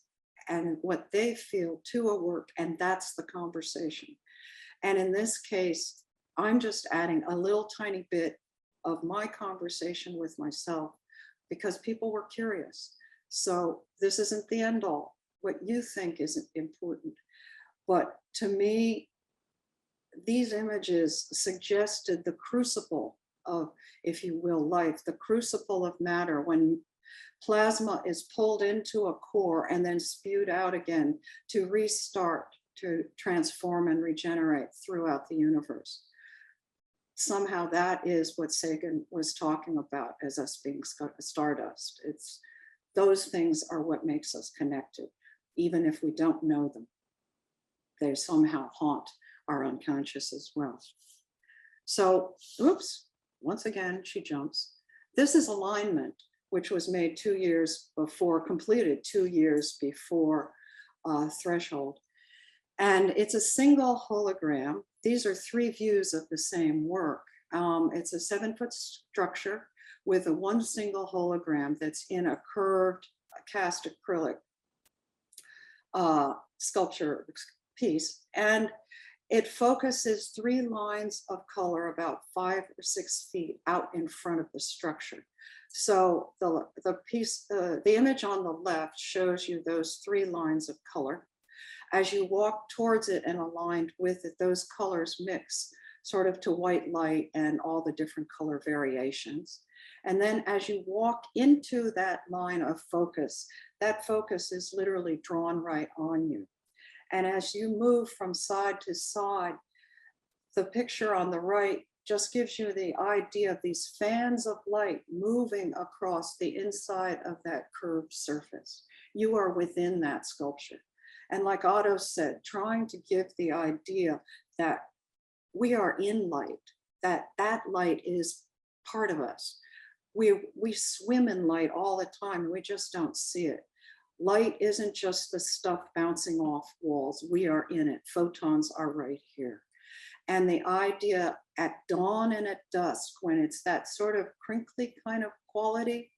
Speaker 3: and what they feel to a work, and that's the conversation. And in this case, I'm just adding a little tiny bit of my conversation with myself because people were curious. So this isn't the end all. What you think isn't important. But to me, these images suggested the crucible of, if you will, life, the crucible of matter, when plasma is pulled into a core and then spewed out again to restart, to transform and regenerate throughout the universe. Somehow that is what Hagen was talking about as us being stardust. It's those things are what makes us connected, even if we don't know them. They somehow haunt our unconscious as well. So, oops, once again, she jumps. This is alignment, which was made 2 years before, completed 2 years before threshold. And it's a single hologram. These are 3 views of the same work. It's a 7-foot structure with one single hologram that's in a curved cast acrylic sculpture piece. And it focuses 3 lines of color about 5 or 6 feet out in front of the structure. So the image on the left shows you those 3 lines of color. As you walk towards it and aligned with it, those colors mix sort of to white light and all the different color variations. And then as you walk into that line of focus, that focus is literally drawn right on you. And as you move from side to side, the picture on the right just gives you the idea of these fans of light moving across the inside of that curved surface. You are within that sculpture. And like Otto said, trying to give the idea that we are in light, that light is part of us. We swim in light all the time, we just don't see it. Light isn't just the stuff bouncing off walls, we are in it. Photons are right here. And the idea at dawn and at dusk, when it's that sort of crinkly kind of quality,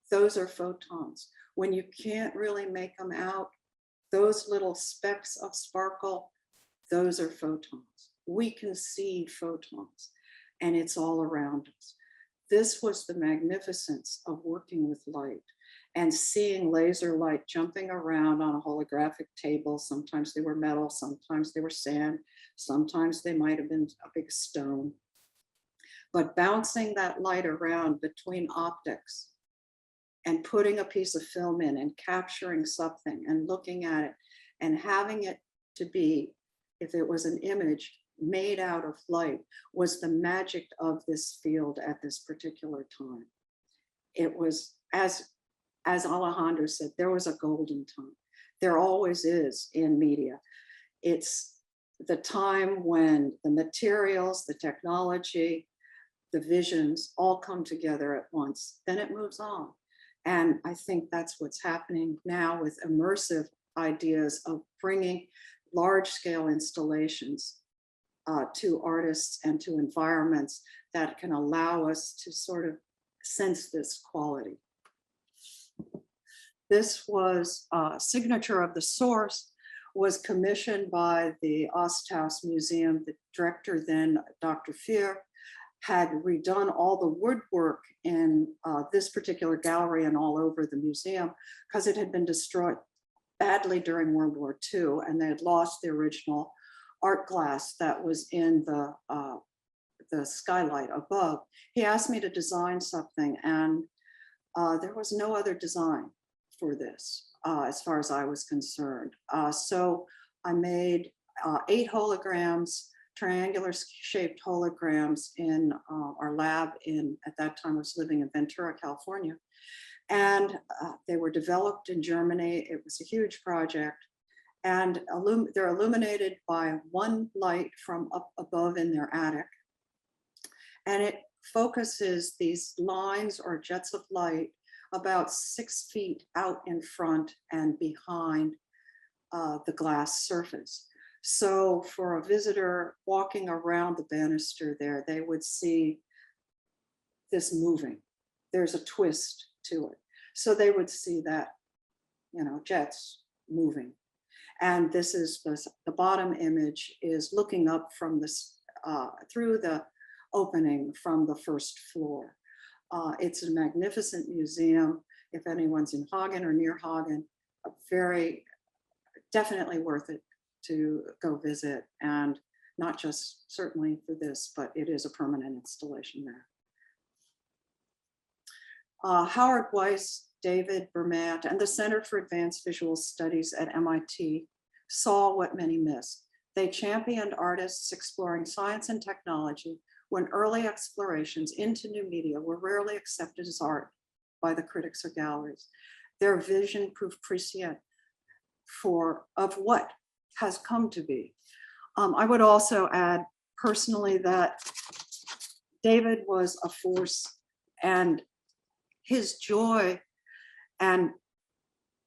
Speaker 3: those are photons. When you can't really make them out, those little specks of sparkle, those are photons. We can see photons, and it's all around us. This was the magnificence of working with light. and seeing laser light jumping around on a holographic table. Sometimes they were metal, sometimes they were sand, sometimes they might have been a big stone. But bouncing that light around between optics and putting a piece of film in and capturing something and looking at it and having it to be, if it was an image made out of light, was the magic of this field at this particular time. It was, as Alejandro said, there was a golden time. There always is in media. It's the time when the materials, the technology, the visions all come together at once. Then it moves on. And I think that's what's happening now with immersive ideas of bringing large-scale installations to artists and to environments that can allow us to sort of sense this quality. This was Signature of the Source, was commissioned by the Osthaus Museum. The director then, Dr. Fier, had redone all the woodwork in this particular gallery and all over the museum because it had been destroyed badly during World War II, and they had lost the original art glass that was in the skylight above. He asked me to design something, and there was no other design for this as far as I was concerned. So I made 8 holograms, triangular shaped holograms in our lab at that time I was living in Ventura, California. And they were developed in Germany. It was a huge project. And they're illuminated by one light from up above in their attic. And it focuses these lines or jets of light about 6 feet out in front and behind the glass surface. So for a visitor walking around the banister there, they would see this moving. There's a twist to it. So they would see that, jets moving. And this is the bottom image is looking up from this, through the opening from the first floor. It's a magnificent museum. If anyone's in Hagen or near Hagen, definitely worth it to go visit, and not just certainly for this, but it is a permanent installation there. Howard Weiss, David Bermant, and the Center for Advanced Visual Studies at MIT saw what many missed. They championed artists exploring science and technology when early explorations into new media were rarely accepted as art by the critics or galleries. Their vision proved prescient of what has come to be. I would also add personally that David was a force, and his joy and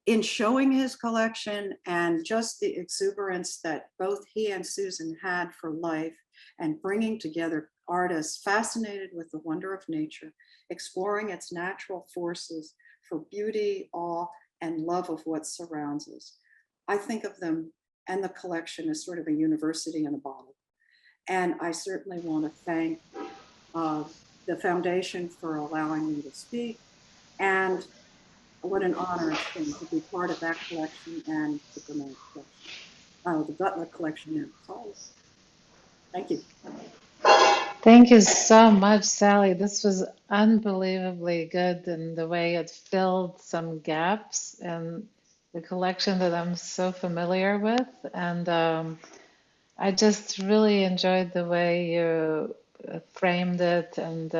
Speaker 3: in showing his collection and just the exuberance that both he and Susan had for life and bringing together artists fascinated with the wonder of nature, exploring its natural forces for beauty, awe, and love of what surrounds us. I think of them and the collection as sort of a university in a bottle. And I certainly want to thank the foundation for allowing me to speak, and what an honor it's been to be part of that collection and the Bermant collection, the Butler collection now. So, thank you.
Speaker 2: Thank you so much, Sally. This was unbelievably good in the way it filled some gaps in the collection that I'm so familiar with. And I just really enjoyed the way you framed it and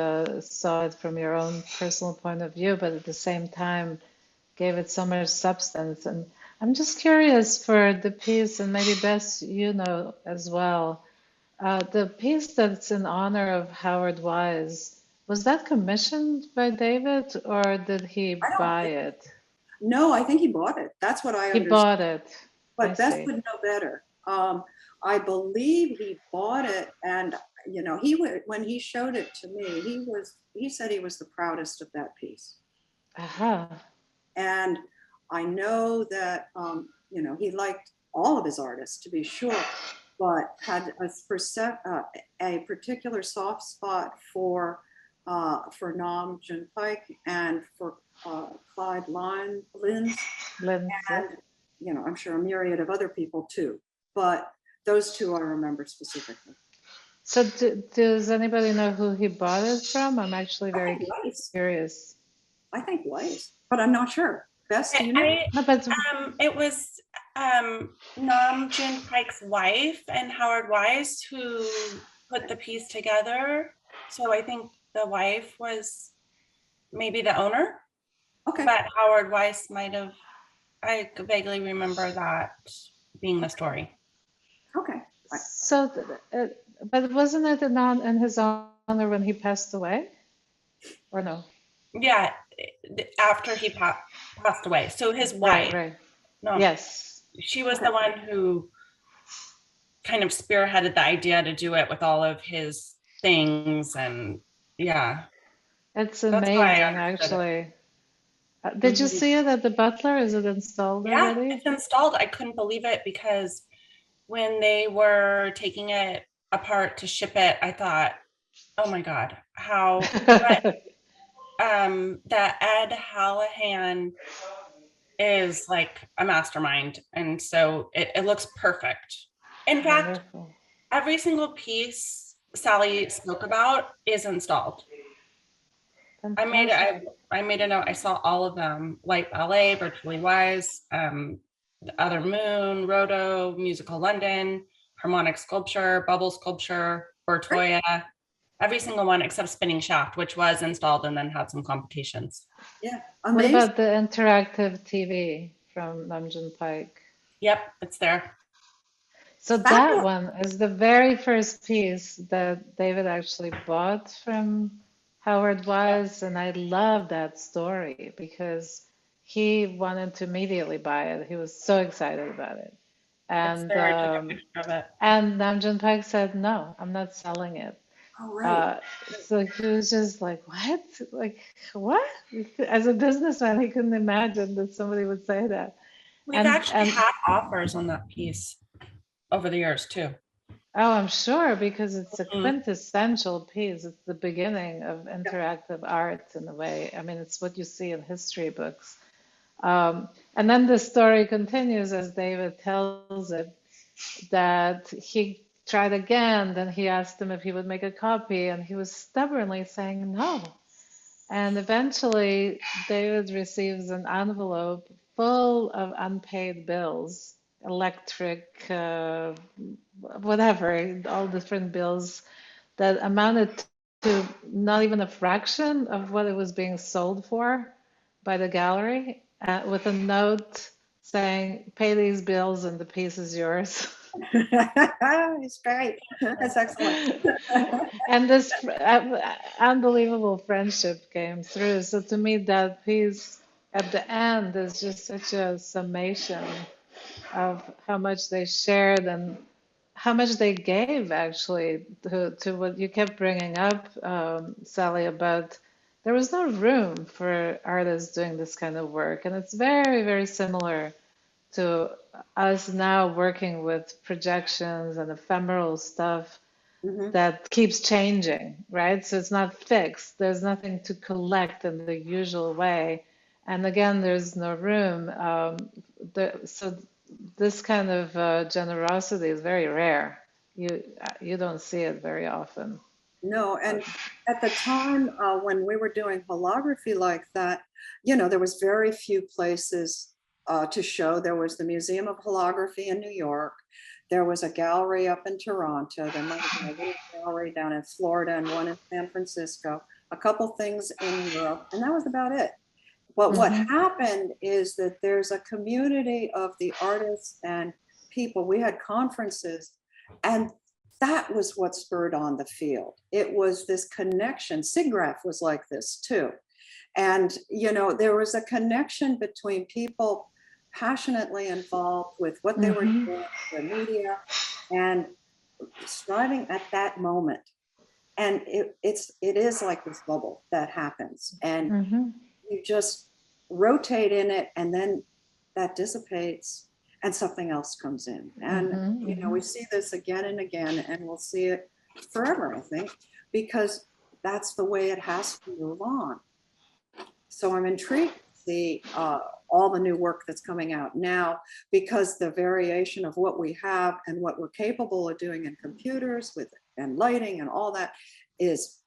Speaker 2: saw it from your own personal point of view, but at the same time gave it so much substance. And I'm just curious for the piece, and maybe Bess, you know as well, the piece that's in honor of Howard Wise, was that commissioned by David or did he buy it?
Speaker 3: No, I think he bought it. That's what I understand.
Speaker 2: He bought it.
Speaker 3: But Bess would know better. I believe he bought it, and when he showed it to me, he said he was the proudest of that piece.
Speaker 2: Uh-huh.
Speaker 3: And I know that he liked all of his artists, to be sure, but had a particular soft spot for Nam June Paik and for Clyde Lyns,
Speaker 2: Lindsay.
Speaker 3: and, you know, I'm sure a myriad of other people too, but those two I remember specifically.
Speaker 2: So does anybody know who he bought it from? I'm actually
Speaker 3: I
Speaker 2: very
Speaker 3: think Weiss.
Speaker 2: curious.
Speaker 3: I think Weiss, but I'm not sure. Bess, do you know?
Speaker 2: No, but
Speaker 1: It was Nam June Paik's wife and Howard Weiss who put the piece together. So I think the wife was maybe the owner,
Speaker 3: Okay,
Speaker 1: but Howard Weiss might have, I vaguely remember that being the story.
Speaker 3: okay.
Speaker 2: so, but wasn't it not in his honor when he passed away, or no?
Speaker 1: Yeah, after he passed away. So his
Speaker 2: Right,
Speaker 1: wife,
Speaker 2: right.
Speaker 1: no,
Speaker 2: Yes.
Speaker 1: she was the one who kind of spearheaded the idea to do it with all of his things. And yeah,
Speaker 2: It's
Speaker 1: that's how I
Speaker 2: amazing,
Speaker 1: understood it.
Speaker 2: actually. Did you
Speaker 1: Mhm.
Speaker 2: see it at the Butler? Is it installed
Speaker 1: Yeah,
Speaker 2: already?
Speaker 1: it's installed. I couldn't believe it because when they were taking it apart to ship it, I thought, oh my God, how, but that Ed Hallahan is like a mastermind. And so it looks perfect. In fact,
Speaker 2: Wonderful.
Speaker 1: every single piece Sally spoke about is installed.
Speaker 2: Fantastic.
Speaker 1: I made a note. I saw all of them: Light Ballet, Virtually Wise, The Other Moon, Roto, Musical London, Harmonic Sculpture, Bubble Sculpture, Bertoya. Every single one except Spinning Shaft, which was installed and then had some complications.
Speaker 3: Yeah,
Speaker 2: What
Speaker 3: amazing.
Speaker 2: about the interactive TV from Namjoon Pike?
Speaker 1: Yep, it's there.
Speaker 2: So that
Speaker 3: Fabulous.
Speaker 2: one is the very first piece that David actually bought from Howard Wise, and I love that story because he wanted to immediately buy it. He was so excited about it.
Speaker 1: It's
Speaker 2: And
Speaker 1: there. I took a picture of it.
Speaker 2: Namjoon Pike said, "No, I'm not selling it."
Speaker 3: Oh, right.
Speaker 2: So he was just like, "What? Like what?" As a businessman, he couldn't imagine that somebody would say that.
Speaker 1: We've
Speaker 2: And
Speaker 1: actually had offers on that piece over the years too.
Speaker 2: oh, I'm sure because it's a
Speaker 1: Mhm.
Speaker 2: quintessential piece. It's the beginning of interactive art in a way. I mean, it's what you see in history books. And then the story continues as David tells it that he tried again. Then he asked him if he would make a copy, and he was stubbornly saying no. And eventually, David receives an envelope full of unpaid bills, electric, whatever, all different bills that amounted to not even a fraction of what it was being sold for by the gallery, with a note saying, "Pay these bills and the piece is yours."
Speaker 3: It's great. That's excellent.
Speaker 2: And this unbelievable friendship came through. So to me, that piece at the end is just such a summation of how much they shared and how much they gave actually to what you kept bringing up, Sally, about there was no room for artists doing this kind of work. And it's very, very similar to us now working with projections and ephemeral stuff
Speaker 3: Mhm.
Speaker 2: that keeps changing, right? So it's not fixed. There's nothing to collect in the usual way. And again, there's no room. So this kind of generosity is very rare. You don't see it very often.
Speaker 3: No, and at the time when we were doing holography like that, you know, there was very few places to show. There was the Museum of Holography in New York. There was a gallery up in Toronto. There might have been a little gallery down in Florida and one in San Francisco. A couple things in Europe, and that was about it. But what happened is that there's a community of the artists and people. We had conferences, and that was what spurred on the field. It was this connection. SIGGRAPH was like this too. And, you know, there was a connection between people passionately involved with what they were doing, the media, and striving at that moment. And it is like this bubble that happens. And you just rotate in it, and then that dissipates and something else comes in. And you know, we see this again and again, and we'll see it forever, I think, because that's the way it has to move on. So I'm intrigued to see all the new work that's coming out now, because the variation of what we have and what we're capable of doing in computers with and lighting and all that is,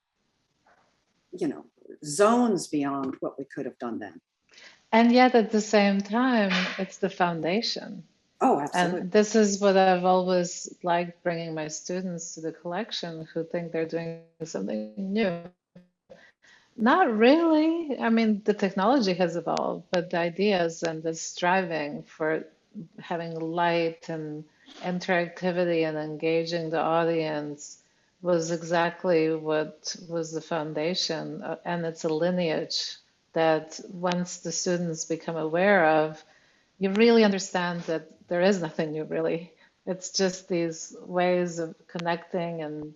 Speaker 3: zones beyond what we could have done then.
Speaker 2: And yet at the same time, it's the foundation.
Speaker 3: Oh, absolutely.
Speaker 2: And this is what I've always liked bringing my students to the collection who think they're doing something new. Not really. I mean, the technology has evolved, but the ideas and the striving for having light and interactivity and engaging the audience was exactly what was the foundation. And it's a lineage that once the students become aware of, you really understand that there is nothing new, really. It's just these ways of connecting and,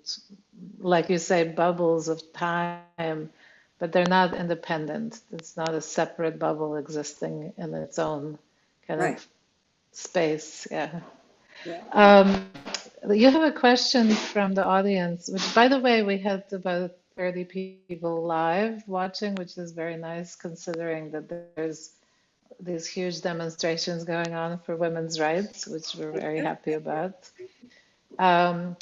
Speaker 2: like you say, bubbles of time, but they're not independent. It's not a separate bubble existing in its own kind of space. Yeah. You have a question from the audience, which, by the way, we had about 30 people live watching, which is very nice considering that there's these huge demonstrations going on for women's rights, which we're very happy about. Tal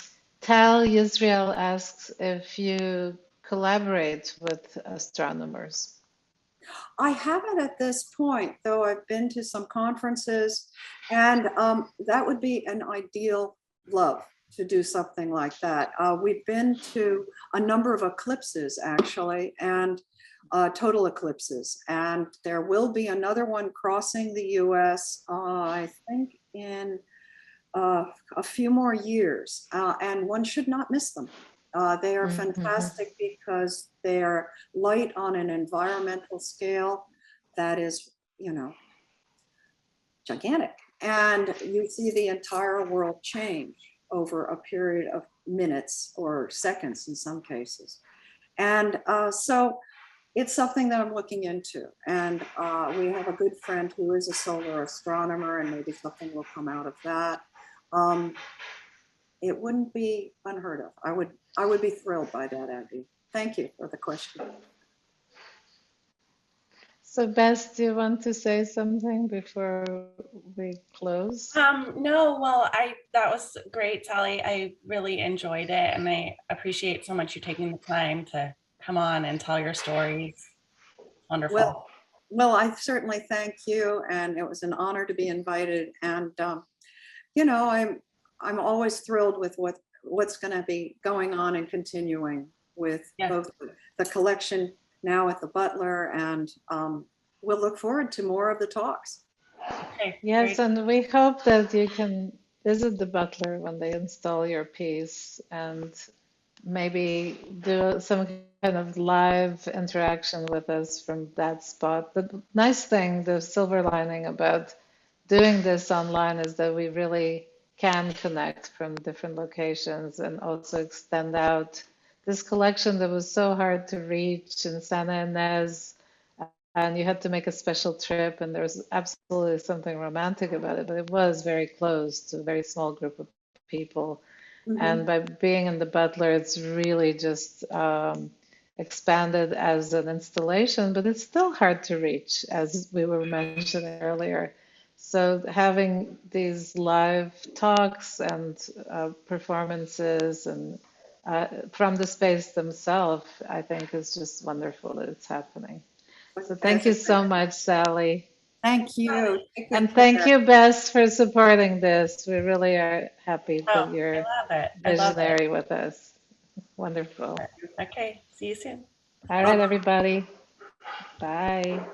Speaker 2: Yisrael asks if you collaborate with astronomers.
Speaker 3: I haven't at this point, though I've been to some conferences, and that would be an ideal love to do something like that. We've been to a number of eclipses, actually, and total eclipses, and there will be another one crossing the US, I think in a few more years, and one should not miss them. They are fantastic because they're light on an environmental scale that is, gigantic. And you see the entire world change over a period of minutes or seconds in some cases. And so it's something that I'm looking into. And we have a good friend who is a solar astronomer, and maybe something will come out of that. It wouldn't be unheard of. I would be thrilled by that, Abby. Thank you for the question.
Speaker 2: So Bess, do you want to say something before we close?
Speaker 1: No, well, that was great, Sally. I really enjoyed it, and I appreciate so much you taking the time to come on and tell your stories. Wonderful.
Speaker 3: Well, I certainly thank you, and it was an honor to be invited. And I'm always thrilled with what's going to be going on and continuing with both the collection now at the Butler, and we'll look forward to more of the talks.
Speaker 2: Okay, yes, great. And we hope that you can visit the Butler when they install your piece and maybe do some kind of live interaction with us from that spot. The nice thing, the silver lining about doing this online is that we really can connect from different locations and also extend out this collection that was so hard to reach in Santa Ynez, and you had to make a special trip, and there was absolutely something romantic about it, but it was very close to a very small group of people. And by being in the Butler, it's really just expanded as an installation, but it's still hard to reach, as we were mentioning earlier. So having these live talks and performances and from the space themselves, I think is just wonderful that it's happening. So thank you so much, Sally.
Speaker 3: Thank you.
Speaker 2: And thank you, Bess, for supporting this. We really are happy that you're visionary with us. Wonderful.
Speaker 1: Okay, see you soon.
Speaker 2: All right, everybody. Bye.